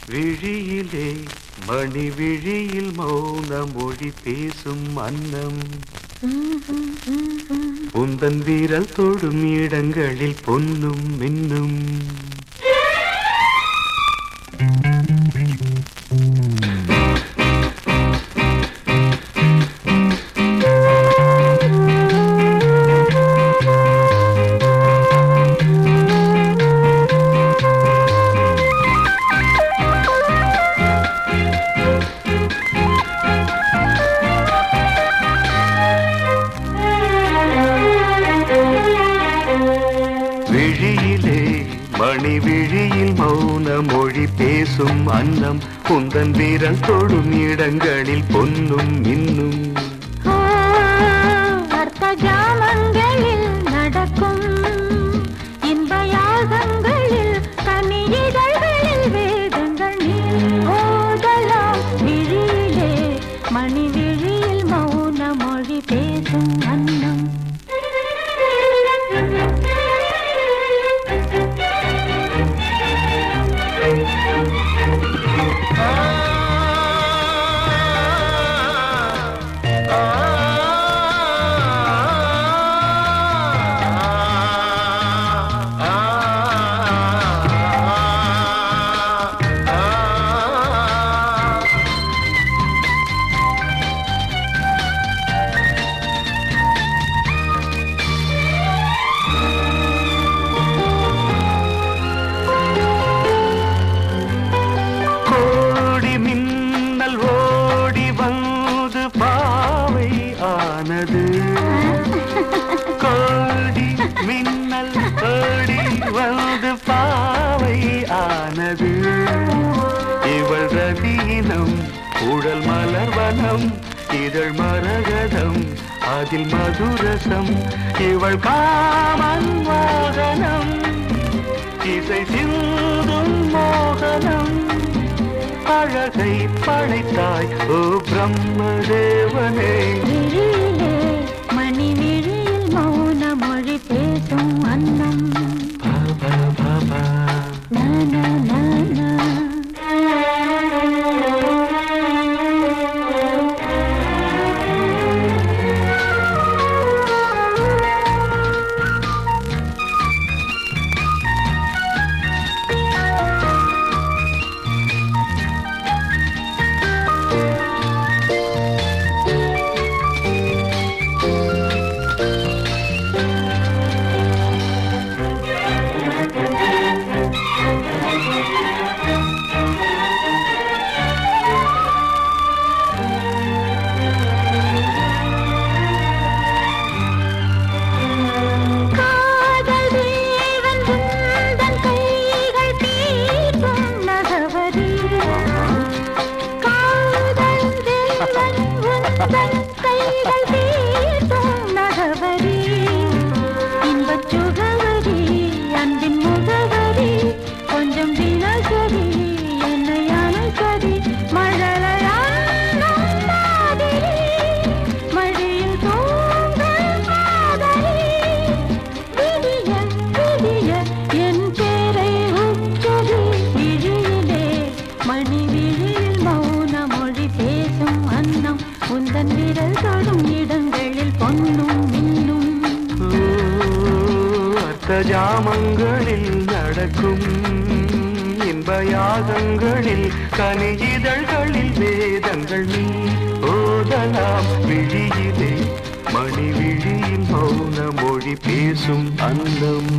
விழியிலே மணி விழியில் மௌன மொழி பேசும் அன்னம் உந்தன் வீரல் தொடும் இடங்களில் பொன்னும் மின்னும் விழியிலே மணி விழியில் மௌன மொழி பேசும் அன்னம் குந்தன் வீரல் தொடும் இடங்களில் பொன்னும் இன்னும் அர்த்த ஜாமங்களில் நடக்கும் இன்பயாகங்களில் கனியிதழ்களில் வேதங்கள் நீ ஓதலாம் விழியிலே மணி விழியில் மௌன மொழி பேசும் அன்னம் கோடி மின்னல் ஓடி வந்து பாவை ஆனது இவள் ரதீனம் உடல் மலர்வனம் இதழ் மரகதம் அதில் மதுரசம் இவள் காமன் மோகனம் இசை சிந்தும் மோகனம் அழகை படைத்தாய் ஓ பிரம்மதேவனே மணி விழியில் மௌன மொழி பேசும் அன்னம் உந்தன் விரல் தொடும் இடங்களில் பொன்னும் மின்னும் அர்த்த ஜாமங்களில் நடக்கும் இன்பயாகங்களில் கனியிதழ்களில் வேதங்கள் நீ ஓதலாம் விழியிலே மணி விழியில் மௌன மொழி பேசும் அன்னம்